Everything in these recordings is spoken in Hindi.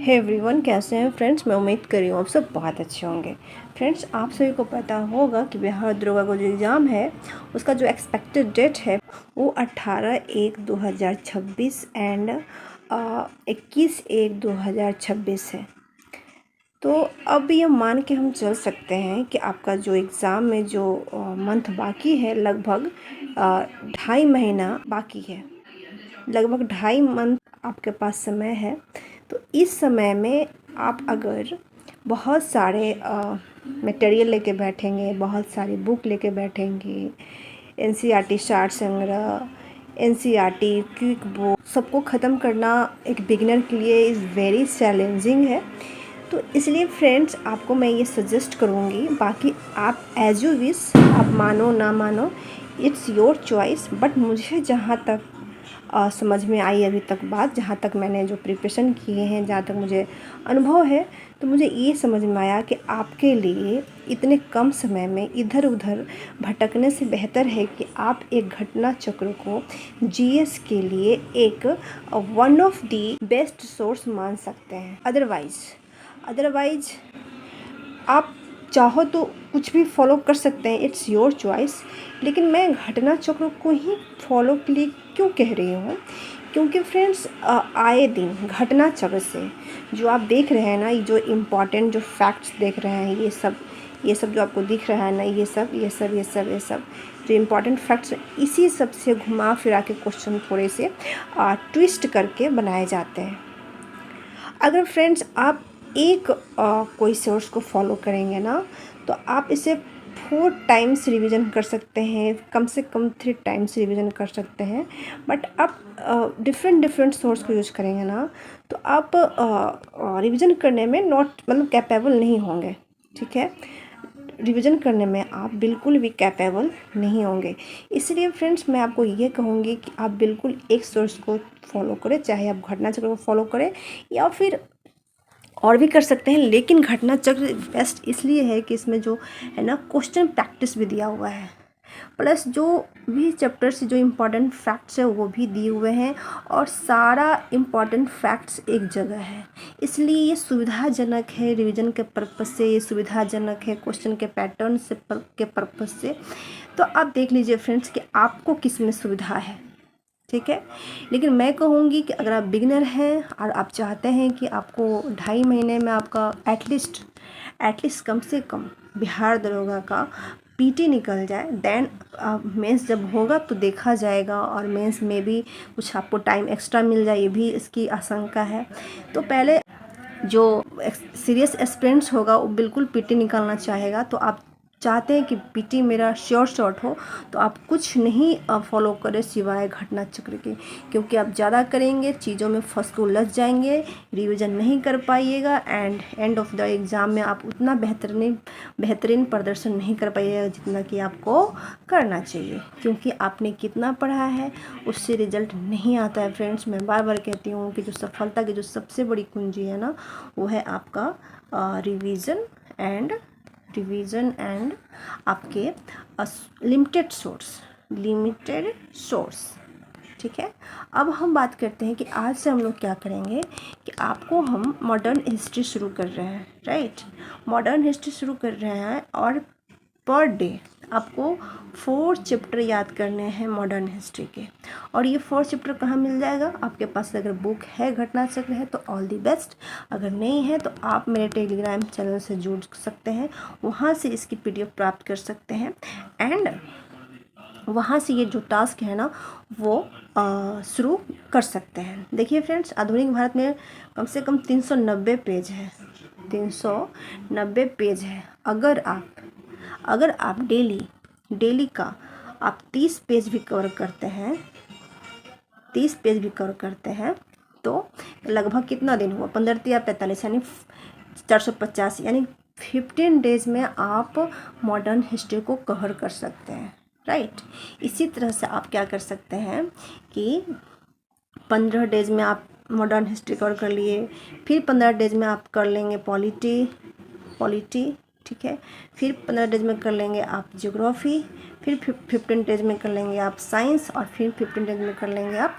हे एवरीवन, कैसे हैं फ्रेंड्स। मैं उम्मीद कर रही हूँ आप सब बहुत अच्छे होंगे। फ्रेंड्स, आप सभी को पता होगा कि बिहार दरोगा का जो एग्ज़ाम है उसका जो एक्सपेक्टेड डेट है वो 18/1/2026 एंड 21/1/2026 है। तो अब ये मान के हम चल सकते हैं कि आपका जो एग्ज़ाम में जो मंथ बाकी है, लगभग 2.5 महीना बाकी है। लगभग 2.5 मंथ आपके पास समय है। तो इस समय में आप अगर बहुत सारे मटेरियल लेके बैठेंगे, बहुत सारी बुक लेके बैठेंगे, एनसीईआरटी सार संग्रह, एनसीईआरटी क्विक बुक सबको ख़त्म करना एक बिगिनर के लिए इज़ वेरी चैलेंजिंग है। तो इसलिए फ्रेंड्स, आपको मैं ये सजेस्ट करूँगी, बाकी आप एज यू विश, आप मानो ना मानो, इट्स योर चॉइस। बट मुझे जहाँ तक समझ में आई अभी तक बात, जहाँ तक मैंने जो प्रिपरेशन किए हैं, जहाँ तक मुझे अनुभव है, तो मुझे ये समझ में आया कि आपके लिए इतने कम समय में इधर उधर भटकने से बेहतर है कि आप एक घटना चक्र को जीएस के लिए एक one of the best source मान सकते हैं। अदरवाइज आप चाहो तो कुछ भी फॉलो कर सकते हैं, इट्स योर चॉइस। लेकिन मैं घटना चक्र को ही फॉलो के लिए क्यों कह रही हूँ, क्योंकि फ्रेंड्स आए दिन घटना चक्र से जो आप देख रहे हैं ना, जो इम्पॉर्टेंट जो फैक्ट्स देख रहे हैं, ये सब जो आपको दिख रहा है ना, ये सब जो इम्पॉर्टेंट फैक्ट्स, इसी सब से घुमा फिरा के क्वेश्चन थोड़े से ट्विस्ट करके बनाए जाते हैं। अगर फ्रेंड्स आप एक कोई सोर्स को फॉलो करेंगे ना, तो आप इसे 4 टाइम्स रिवीजन कर सकते हैं, कम से कम 3 टाइम्स रिवीजन कर सकते हैं। बट आप डिफरेंट सोर्स को यूज़ करेंगे ना, तो आप रिवीजन करने में मतलब कैपेबल नहीं होंगे। ठीक है, रिवीजन करने में आप बिल्कुल भी कैपेबल नहीं होंगे। इसलिए फ्रेंड्स, मैं आपको ये कहूँगी कि आप बिल्कुल एक सोर्स को फॉलो करें, चाहे आप घटना चक्र को फॉलो करें या फिर और भी कर सकते हैं। लेकिन घटना चक्र बेस्ट इसलिए है कि इसमें जो है ना, क्वेश्चन प्रैक्टिस भी दिया हुआ है, प्लस जो भी चैप्टर से जो इम्पोर्टेंट फैक्ट्स है वो भी दिए हुए हैं, और सारा इम्पॉर्टेंट फैक्ट्स एक जगह है। इसलिए ये सुविधाजनक है, रिवीजन के पर्पज़ से ये सुविधाजनक है, क्वेश्चन के पैटर्न से के पर्पज़ से। तो आप देख लीजिए फ्रेंड्स कि आपको किस में सुविधा है। ठीक है, लेकिन मैं कहूँगी कि अगर आप बिगिनर हैं और आप चाहते हैं कि आपको 2.5 महीने में आपका एटलीस्ट कम से कम बिहार दरोगा का पीटी निकल जाए, देन मेंस जब होगा तो देखा जाएगा, और मेंस में भी कुछ आपको टाइम एक्स्ट्रा मिल जाए, ये भी इसकी आशंका है। तो पहले जो सीरियस एस्पिरेंट्स होगा वो बिल्कुल पीटी निकालना चाहेगा। तो आप चाहते हैं कि पीटी मेरा श्योर शॉट हो, तो आप कुछ नहीं फॉलो करें सिवाय घटना चक्र के, क्योंकि आप ज़्यादा करेंगे चीज़ों में फंस के उलझ जाएंगे, रिवीजन नहीं कर पाइएगा, and end of the exam में आप उतना बेहतरीन प्रदर्शन नहीं कर पाइएगा जितना कि आपको करना चाहिए। क्योंकि आपने कितना पढ़ा है उससे रिजल्ट नहीं आता है फ्रेंड्स। मैं बार बार कहती हूँ कि जो सफलता की जो सबसे बड़ी कुंजी है ना, वो है आपका रिवीजन एंड आपके लिमिटेड सोर्स। ठीक है, अब हम बात करते हैं कि आज से हम लोग क्या करेंगे कि आपको हम मॉडर्न हिस्ट्री शुरू कर रहे हैं। राइट, मॉडर्न हिस्ट्री शुरू कर रहे हैं, और पर डे आपको 4 चैप्टर याद करने हैं मॉडर्न हिस्ट्री के। और ये 4 चैप्टर कहाँ मिल जाएगा? आपके पास अगर बुक है, घटना चक्र है, तो ऑल दी बेस्ट। अगर नहीं है तो आप मेरे टेलीग्राम चैनल से जुड़ सकते हैं, वहाँ से इसकी पीडीएफ प्राप्त कर सकते हैं, एंड वहाँ से ये जो टास्क है ना वो शुरू कर सकते हैं। देखिए फ्रेंड्स, आधुनिक भारत में कम से कम 390 पेज है, 390 पेज है। अगर आप डेली का आप 30 पेज भी कवर करते हैं, तो लगभग कितना दिन हुआ? 15 या 45, यानी 450, यानी 15 डेज में आप मॉडर्न हिस्ट्री को कवर कर सकते हैं। राइट, इसी तरह से आप क्या कर सकते हैं कि 15 डेज में आप मॉडर्न हिस्ट्री कवर कर लिए, फिर 15 डेज में आप कर लेंगे पॉलिटी। ठीक है, फिर 15 डेज में कर लेंगे आप ज्योग्राफी, फिर 15 डेज में कर लेंगे आप साइंस, और फिर 15 डेज में कर लेंगे आप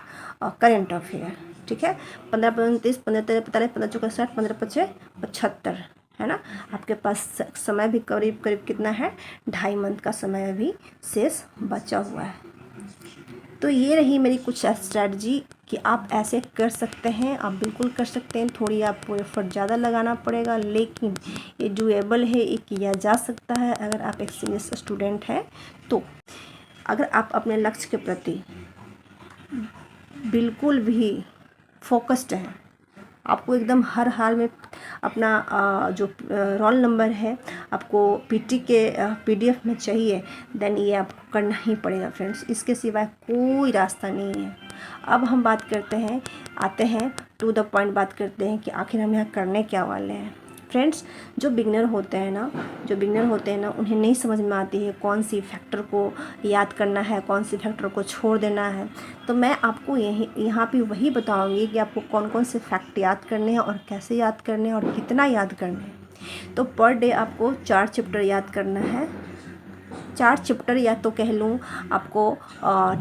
करेंट अफेयर। ठीक है। 15 15 30, 15 13 45, 15 चौका 60, 15 पचे 75, है ना। आपके पास समय भी करीब करीब कितना है, 2.5 मंथ का समय भी शेष बचा हुआ है। तो ये रही मेरी कुछ स्ट्रैटेजी कि आप ऐसे कर सकते हैं, आप बिल्कुल कर सकते हैं। थोड़ी आपको एफर्ट ज़्यादा लगाना पड़ेगा, लेकिन ये डूएबल है, ये किया जा सकता है अगर आप एक सीरियस स्टूडेंट हैं तो। अगर आप अपने लक्ष्य के प्रति बिल्कुल भी फोकस्ड हैं, आपको एकदम हर हाल में अपना जो रोल नंबर है आपको पीटी के पीडीएफ में चाहिए, देन ये आपको करना ही पड़ेगा फ्रेंड्स, इसके सिवाय कोई रास्ता नहीं है। अब हम बात करते हैं, आते हैं टू द पॉइंट, बात करते हैं कि आखिर हम यहाँ करने क्या वाले हैं। फ्रेंड्स, जो बिगनर होते हैं ना, उन्हें नहीं समझ में आती है कौन सी फैक्टर को याद करना है, कौन सी फैक्टर को छोड़ देना है। तो मैं आपको यहाँ पे वही बताऊंगी कि आपको कौन कौन से फैक्ट याद करने हैं और कैसे याद करने हैं और कितना याद करना है। तो पर डे आपको 4 चैप्टर याद करना है। 4 चैप्टर, या तो कह लूँ आपको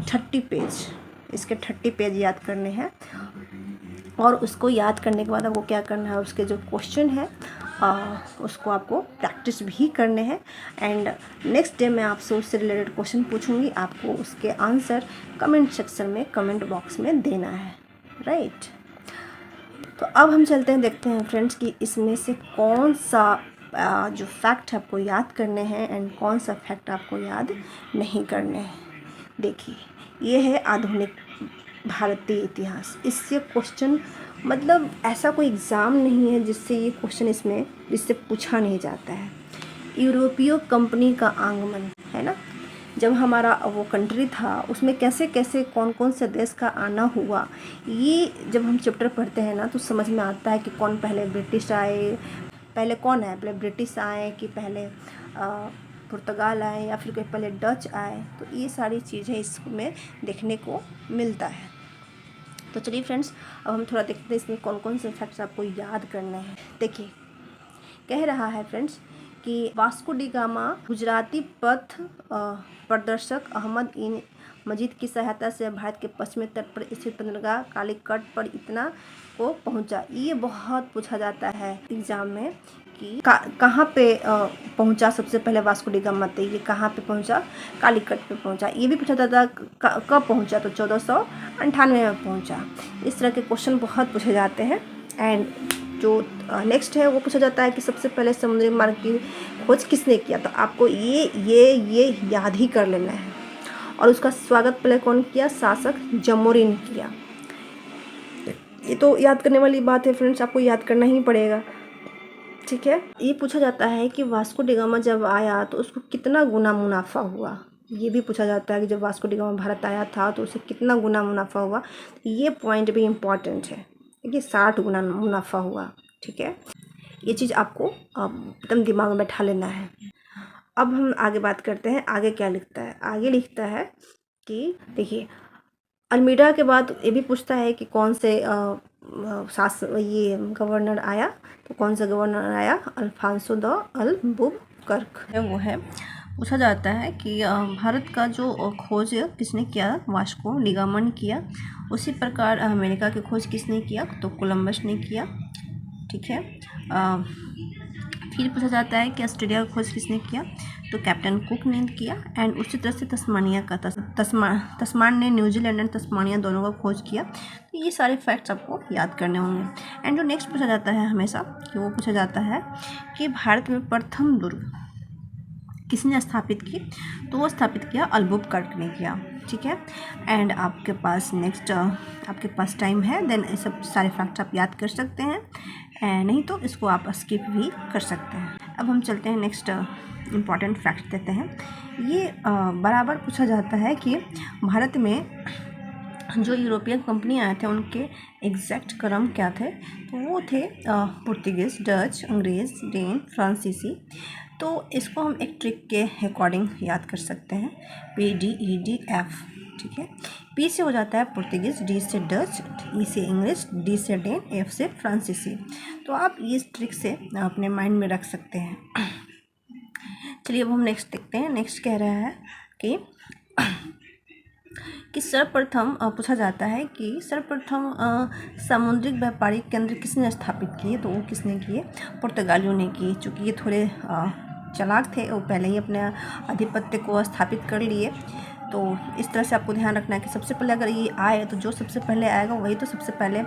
30 पेज, इसके 30 पेज याद करने हैं। और उसको याद करने के बाद आपको क्या करना है, उसके जो क्वेश्चन है उसको आपको प्रैक्टिस भी करने हैं। एंड नेक्स्ट डे मैं आपसे उससे रिलेटेड क्वेश्चन पूछूंगी, आपको उसके आंसर कमेंट सेक्शन में, कमेंट बॉक्स में देना है, राइट। तो अब हम चलते हैं, देखते हैं फ्रेंड्स कि इसमें से कौन सा जो फैक्ट आपको याद करने हैं एंड कौन सा फैक्ट आपको याद नहीं करने हैं। देखिए, ये है आधुनिक भारतीय इतिहास। इससे क्वेश्चन, मतलब ऐसा कोई एग्ज़ाम नहीं है जिससे ये क्वेश्चन जिससे पूछा नहीं जाता है। यूरोपीय कंपनी का आगमन, है ना, जब हमारा वो कंट्री था उसमें कैसे कैसे कौन कौन से देश का आना हुआ, ये जब हम चैप्टर पढ़ते हैं ना तो समझ में आता है कि कौन पहले ब्रिटिश आए, पहले कौन आए, पहले ब्रिटिश आए कि पहले पुर्तगाल आए या फिर कोई पहले डच आए। तो ये सारी चीज़ें इसमें देखने को मिलता है। तो चलिए फ्रेंड्स, अब हम थोड़ा देखते हैं इसमें कौन कौन से फैक्ट्स आपको याद करने हैं। देखिए, कह रहा है फ्रेंड्स कि वास्को डी गामा गुजराती पथ प्रदर्शक अहमद इन मजीद की सहायता से भारत के पश्चिमी तट पर स्थित बंदरगाह कालीकट पर इतना को पहुंचा। ये बहुत पूछा जाता है एग्जाम में कि कहाँ पे पहुंचा सबसे पहले वास्को डी गामा, ये कहाँ पे पहुंचा, कालीकट पे पहुंचा। ये भी पूछा जाता है कब पहुंचा, तो 1498 में पहुंचा। इस तरह के क्वेश्चन बहुत पूछे जाते हैं। एंड जो नेक्स्ट है वो पूछा जाता है कि सबसे पहले समुद्री मार्ग की खोज किसने किया। तो आपको ये याद ही कर लेना है। और उसका स्वागत पहले कौन किया, शासक जमोरिन ने किया। ये तो याद करने वाली बात है फ्रेंड्स, आपको याद करना ही पड़ेगा, ठीक है। ये पूछा जाता है कि वास्को डी गामा जब आया तो उसको कितना गुना मुनाफा हुआ। ये भी पूछा जाता है कि जब वास्को डी गामा भारत आया था तो उसे कितना गुना मुनाफा हुआ। ये पॉइंट भी इम्पॉर्टेंट है, देखिए 60 गुना मुनाफा हुआ, ठीक है। ये चीज़ आपको एकदम दिमाग में बैठा लेना है। अब हम आगे बात करते हैं, आगे क्या लिखता है। आगे लिखता है कि देखिए, अल्मीडा के बाद ये भी पूछता है कि कौन से ये गवर्नर आया। तो कौन सा गवर्नर आया, अल्फांसो द अल्बुकर्क है, वो है। पूछा जाता है कि भारत का जो खोज किसने किया, वास्को डी गामा ने किया। उसी प्रकार अमेरिका की खोज किसने किया, तो कोलंबस ने किया, ठीक है। फिर पूछा जाता है कि ऑस्ट्रेलिया की खोज किसने किया, तो कैप्टन कुक ने किया। एंड उसी तरह से तस्मानिया का तस्मान ने न्यूजीलैंड एंड तस्मानिया दोनों का खोज किया। तो ये सारे फैक्ट्स आपको याद करने होंगे। एंड जो नेक्स्ट पूछा जाता है हमेशा, कि वो पूछा जाता है कि भारत में प्रथम दुर्ग किसने स्थापित की, तो वो स्थापित किया अल्बुकर्क ने किया, ठीक है। एंड आपके पास नेक्स्ट आपके पास टाइम है, देन ये सब सारे फैक्ट्स आप याद कर सकते हैं, नहीं तो इसको आप स्किप भी कर सकते हैं। अब हम चलते हैं नेक्स्ट इम्पॉर्टेंट फैक्ट देते हैं। ये बराबर पूछा जाता है कि भारत में जो यूरोपियन कंपनी आए थे उनके एग्जैक्ट क्रम क्या थे, तो वो थे पुर्तगीज, डच, अंग्रेज़, डेन, फ्रांसीसी। तो इसको हम एक ट्रिक के अकॉर्डिंग याद कर सकते हैं, PDEDF, ठीक है। P से हो जाता है पुर्तगीज, D से डच, E से इंग्लिश, D से डेन, F से फ्रांसीसी। तो आप इस ट्रिक से अपने माइंड में रख सकते हैं। चलिए अब हम नेक्स्ट देखते हैं। नेक्स्ट कह रहा है कि सर्वप्रथम पूछा जाता है कि सर्वप्रथम सामुद्रिक व्यापारिक केंद्र किसने स्थापित किए, तो वो किसने किए, पुर्तगालियों ने किए। चूँकि ये थोड़े चालाक थे, वो पहले ही अपने आधिपत्य को स्थापित कर लिए। तो इस तरह से आपको ध्यान रखना है कि सबसे पहले अगर ये आए तो जो सबसे पहले आएगा वही तो सबसे पहले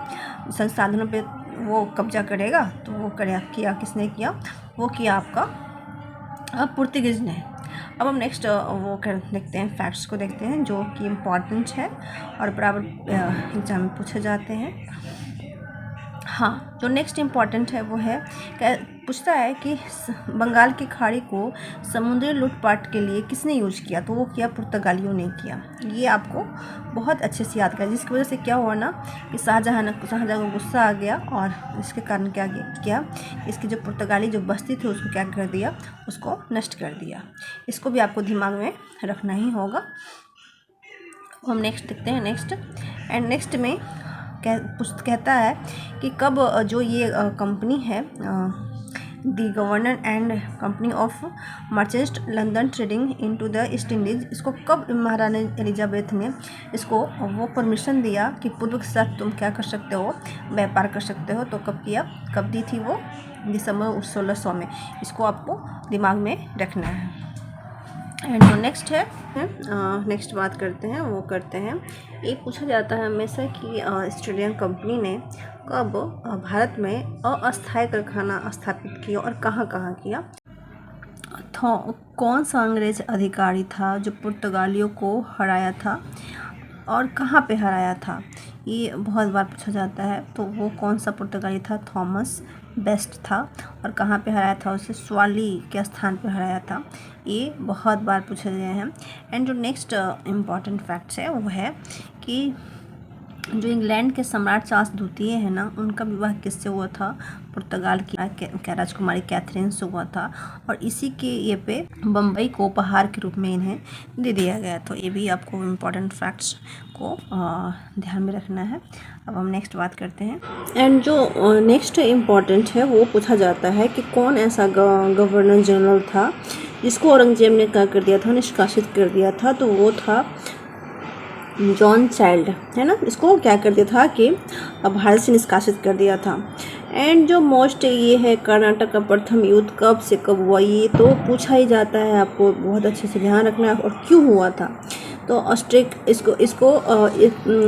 संसाधनों पे वो कब्जा करेगा। तो वो किया किसने किया, वो किया आपका पुर्तगीज ने। अब हम नेक्स्ट वो देखते हैं, फैक्ट्स को देखते हैं जो कि इम्पॉर्टेंट है और बराबर एग्जाम में पूछे जाते हैं। हाँ, जो नेक्स्ट इम्पॉर्टेंट है वो है पूछता है कि बंगाल की खाड़ी को समुद्री लूटपाट के लिए किसने यूज किया, तो वो किया पुर्तगालियों ने किया। ये आपको बहुत अच्छे से याद करें, जिसकी वजह से क्या हुआ ना कि शाहजहाँ को गुस्सा आ गया और इसके कारण क्या किया, इसकी जो पुर्तगाली जो बस्ती थी उसको क्या कर दिया, उसको नष्ट कर दिया। इसको भी आपको दिमाग में रखना ही होगा। हम नेक्स्ट देखते हैं नेक्स्ट में कहता है कि कब जो ये कंपनी है the governor and company of merchant London trading into the East Indies, इसको कब महारानी एलिजाबेथ ने इसको वो परमिशन दिया कि पूर्व के साथ तुम क्या कर सकते हो, व्यापार कर सकते हो। तो कब दी थी वो, दिसंबर 1600 में। इसको आपको दिमाग में रखना है। एंड जो नेक्स्ट है नेक्स्ट बात करते हैं ये पूछा जाता है हमेशा कि ईस्ट इंडिया कंपनी ने कब भारत में अस्थायी कारखाना स्थापित किया और कहाँ किया। कौन सा अंग्रेज अधिकारी था जो पुर्तगालियों को हराया था और कहाँ पे हराया था, ये बहुत बार पूछा जाता है। तो वो कौन सा पुर्तगाली था, थॉमस बेस्ट था। और कहाँ पे हराया था, उसे स्वाली के स्थान पे हराया था। ये बहुत बार पूछे गए हैं। एंड जो नेक्स्ट इम्पॉर्टेंट फैक्ट्स है वो है कि जो इंग्लैंड के सम्राट चार्ल्स द्वितीय है ना, उनका विवाह किससे हुआ था, पुर्तगाल की राजकुमारी कैथरीन से हुआ था। और इसी के ये पे बम्बई को उपहार के रूप में इन्हें दे दिया गया। तो ये भी आपको इम्पोर्टेंट फैक्ट्स को ध्यान में रखना है। अब हम नेक्स्ट बात करते हैं। एंड जो नेक्स्ट इम्पॉर्टेंट है वो पूछा जाता है कि कौन ऐसा गवर्नर जनरल था जिसको औरंगजेब ने क्या कर दिया था, निष्कासित कर दिया था। तो वो था जॉन चाइल्ड, है ना। इसको क्या कर दिया था कि भारत से निष्कासित कर दिया था। एंड जो मोस्ट ये है कर्नाटक का प्रथम युद्ध कब से कब हुआ, ये तो पूछा ही जाता है, आपको बहुत अच्छे से ध्यान रखना है। और क्यों हुआ था, तो इसको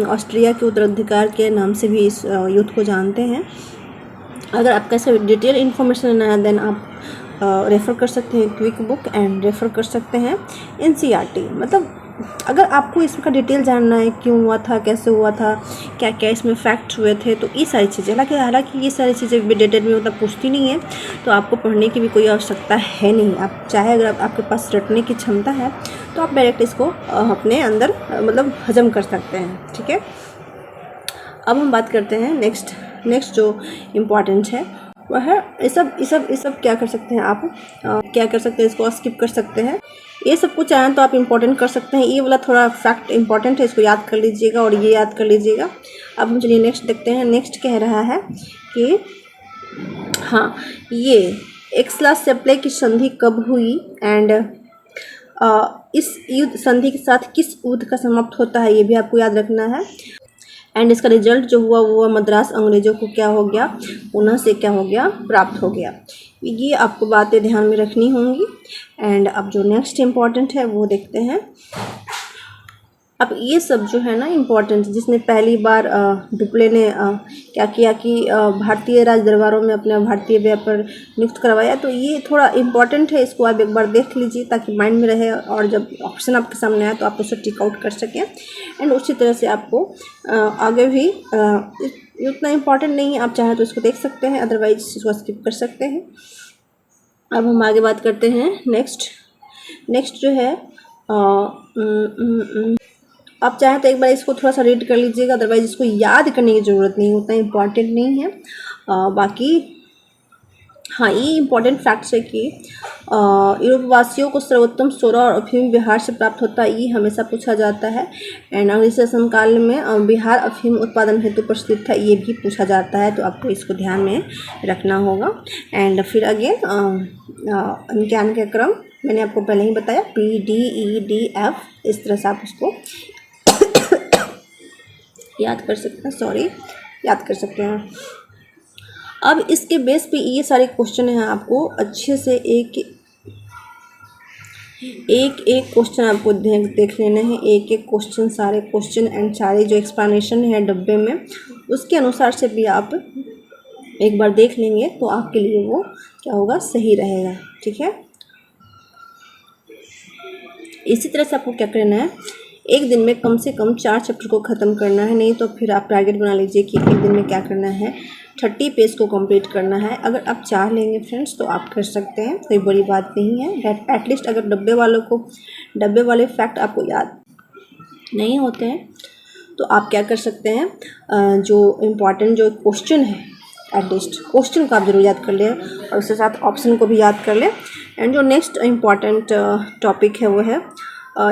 ऑस्ट्रिया के उत्तराधिकार के नाम से भी इस युद्ध को जानते हैं। अगर आपका ऐसे डिटेल इन्फॉर्मेशन लेना है देन आप रेफ़र कर सकते हैं क्विक बुक एंड रेफ़र कर सकते हैं NCERT। मतलब अगर आपको इसका डिटेल जानना है, क्यों हुआ था, कैसे हुआ था, क्या क्या इसमें फैक्ट्स हुए थे, तो ये सारी चीज़ें, हालांकि ये सारी चीज़ें भी डिटेल में मतलब पूछती नहीं है, तो आपको पढ़ने की भी कोई आवश्यकता है नहीं। आप चाहे अगर आपके पास रटने की क्षमता है तो आप डायरेक्ट इसको अपने अंदर मतलब हजम कर सकते हैं, ठीक है। अब हम बात करते हैं नेक्स्ट जो इम्पॉर्टेंट है वह है ये सब क्या कर सकते हैं आप, क्या कर सकते हैं, इसको स्किप कर सकते हैं। ये सब कुछ चाहें तो आप इम्पोर्टेंट कर सकते हैं। ये वाला थोड़ा फैक्ट इम्पॉर्टेंट है, इसको याद कर लीजिएगा और ये याद कर लीजिएगा। अब हम चलिए नेक्स्ट देखते हैं। नेक्स्ट कह रहा है कि हाँ, ये एक्सला सेप्ले की संधि कब हुई एंड इस युद्ध संधि के साथ किस युद्ध का समाप्त होता है, ये भी आपको याद रखना है। एंड इसका रिजल्ट जो हुआ वो मद्रास अंग्रेज़ों को क्या हो गया, पुनः से क्या हो गया, प्राप्त हो गया। ये आपको बातें ध्यान में रखनी होंगी। एंड अब जो नेक्स्ट इम्पॉर्टेंट है वो देखते हैं। अब ये सब जो है ना इम्पॉर्टेंट, जिसने पहली बार डुप्ले ने क्या किया कि भारतीय राज दरबारों में अपना भारतीय व्यापार नियुक्त करवाया, तो ये थोड़ा इम्पॉर्टेंट है, इसको आप एक बार देख लीजिए ताकि माइंड में रहे और जब ऑप्शन आपके सामने आए तो आप उसे टिक आउट कर सकें। एंड उसी तरह से आपको आगे भी उतना इम्पॉर्टेंट नहीं है, आप चाहें तो इसको देख सकते हैं, अदरवाइज इसको स्किप कर सकते हैं। अब हम आगे बात करते हैं। नेक्स्ट जो है आप चाहें तो एक बार इसको थोड़ा सा रीड कर लीजिएगा, अदरवाइज इसको याद करने की ज़रूरत नहीं, उतना इम्पॉर्टेंट नहीं है। बाकी हाँ, ये इम्पॉर्टेंट फैक्ट्स है कि यूरोपवासियों को सर्वोत्तम सोना और अफीम बिहार से प्राप्त होता है, ये हमेशा पूछा जाता है। एंड अंग्रेजी शासन काल में बिहार अफीम उत्पादन हेतु प्रसिद्ध था, ये भी पूछा जाता है, तो आपको इसको ध्यान में रखना होगा। एंड फिर अगेन ज्ञान के क्रम मैंने आपको पहले ही बताया, PDEDF, इस तरह से आप उसको याद कर सकते हैं, सॉरी, याद कर सकते हैं। अब इसके बेस पे ये सारे क्वेश्चन हैं, आपको अच्छे से एक एक क्वेश्चन आपको देख लेने हैं, एक एक क्वेश्चन, सारे क्वेश्चन एंड सारे जो एक्सप्लेनेशन है डब्बे में, उसके अनुसार से भी आप एक बार देख लेंगे तो आपके लिए वो क्या होगा, सही रहेगा। ठीक है, इसी तरह से आपको क्या करना है, एक दिन में कम से कम 4 चैप्टर को ख़त्म करना है, नहीं तो फिर आप टारगेट बना लीजिए कि एक दिन में क्या करना है, 30 पेज को कंप्लीट करना है। अगर आप 4 लेंगे फ्रेंड्स तो आप कर सकते हैं, कोई बड़ी बात नहीं है। एटलीस्ट अगर डब्बे वाले फैक्ट आपको याद नहीं होते हैं तो आप क्या कर सकते हैं, जो इम्पॉर्टेंट जो क्वेश्चन है, एटलीस्ट क्वेश्चन को आप जरूर याद कर लें और उसके साथ ऑप्शन को भी याद कर लें। एंड जो नेक्स्ट इम्पॉर्टेंट टॉपिक है वो है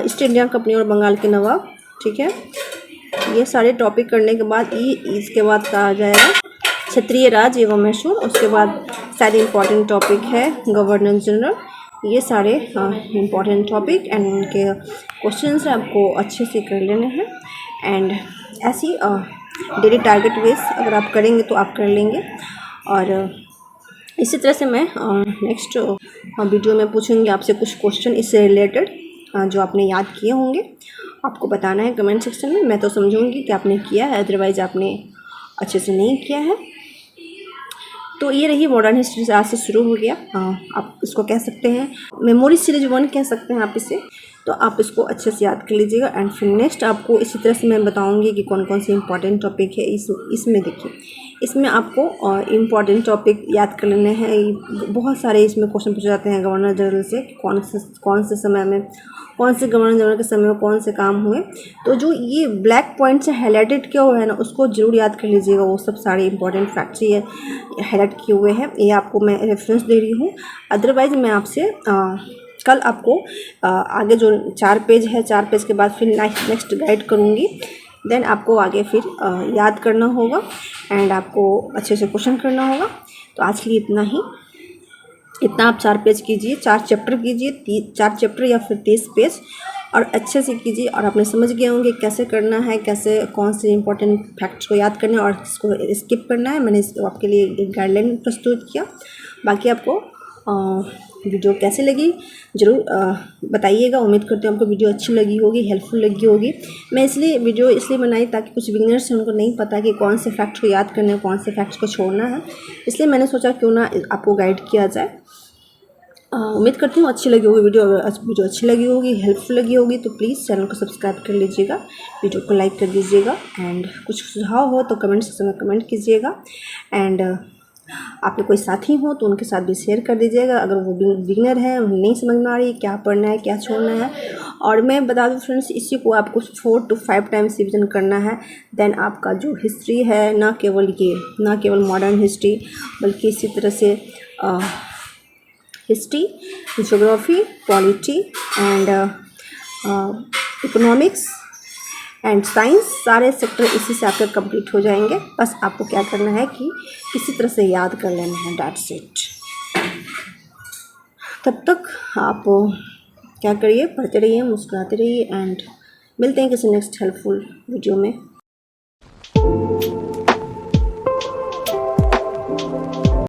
ईस्ट इंडिया कंपनी और बंगाल के नवाब। ठीक है, ये सारे टॉपिक करने के बाद इसके बाद कहा जाएगा क्षत्रिय राज एवं मैसूर, उसके बाद शायद इम्पॉर्टेंट टॉपिक है गवर्नर जनरल। ये सारे इम्पॉर्टेंट टॉपिक एंड उनके क्वेश्चन से आपको अच्छे से कर लेने हैं। एंड ऐसी डेली टारगेट बेस अगर आप करेंगे तो आप कर लेंगे। और इसी तरह से मैं नेक्स्ट वीडियो में पूछूंगी आपसे कुछ क्वेश्चन इससे रिलेटेड जो आपने याद किए होंगे, आपको बताना है कमेंट सेक्शन में। मैं तो समझूंगी कि आपने किया है, अदरवाइज़ आपने अच्छे से नहीं किया है। तो ये रही मॉडर्न हिस्ट्री, आज से शुरू हो गया। आप इसको कह सकते हैं मेमोरी सीरीज 1 कह सकते हैं आप इसे। तो आप इसको अच्छे से याद कर लीजिएगा। एंड फिर नेक्स्ट आपको इसी तरह से मैं बताऊंगी कि कौन कौन से इंपॉर्टेंट टॉपिक है इसमें। देखिए, इसमें आपको इम्पॉर्टेंट टॉपिक याद कर लेने हैं। बहुत सारे इसमें क्वेश्चन पूछे जाते हैं गवर्नर जनरल से, कौन से समय में, कौन से गवर्नर जनरल के समय में कौन से काम हुए। तो जो ये ब्लैक पॉइंट से हाईलाइटेड किया हुआ है ना, उसको जरूर याद कर लीजिएगा। वो सब सारे इंपॉर्टेंट फैक्ट्स ये हाईलाइट किए हुए हैं, ये आपको मैं रेफरेंस दे रही हूँ। अदरवाइज़ मैं आपसे कल आपको आगे जो 4 पेज है, 4 पेज के बाद फिर नेक्स्ट गाइड करूँगी। देन आपको आगे फिर याद करना होगा एंड आपको अच्छे से क्वेश्चन करना होगा। तो आज के लिए इतना आप 4 पेज कीजिए, 4 चैप्टर कीजिए, 4 चैप्टर या फिर 30 पेज, और अच्छे से कीजिए। और आपने समझ गए होंगे कैसे करना है, कैसे कौन से इंपॉर्टेंट फैक्ट्स को याद करना है और किसको स्किप करना है। मैंने आपके लिए एक गाइडलाइन प्रस्तुत किया। बाकी आपको वीडियो कैसे लगी ज़रूर बताइएगा। उम्मीद करती हूँ आपको वीडियो अच्छी लगी होगी, हेल्पफुल लगी होगी। मैं वीडियो इसलिए बनाई ताकि कुछ बिगिनर्स हैं, उनको नहीं पता कि कौन से फैक्ट्स को याद करना है, कौन से फैक्ट्स को छोड़ना है। इसलिए मैंने सोचा क्यों ना आपको गाइड किया जाए। उम्मीद करती हूँ अच्छी लगी होगी वीडियो। अगर वीडियो अच्छी लगी होगी, हेल्पफुल लगी होगी तो प्लीज़ चैनल को सब्सक्राइब कर लीजिएगा, वीडियो को लाइक कर दीजिएगा। एंड कुछ सुझाव हो तो कमेंट सेक्शन में कमेंट कीजिएगा। एंड आपके कोई साथी हो तो उनके साथ भी शेयर कर दीजिएगा। अगर वो बिगिनर है, उन्हें नहीं समझ में आ रही क्या पढ़ना है, क्या छोड़ना है। और मैं बता दूँ फ्रेंड्स, इसी को आपको 4 to 5 टाइम्स रिविजन करना है। देन आपका जो हिस्ट्री है, ना केवल मॉडर्न हिस्ट्री, बल्कि इसी तरह से history, geography, polity and economics and science, सारे सेक्टर इसी से आपके कंप्लीट हो जाएंगे। बस आपको क्या करना है कि किसी तरह से याद कर लेना है, दैट्स इट। तब तक आप क्या करिए, पढ़ते रहिए, मुस्कुराते रहिए। एंड मिलते हैं किसी नेक्स्ट हेल्पफुल वीडियो में।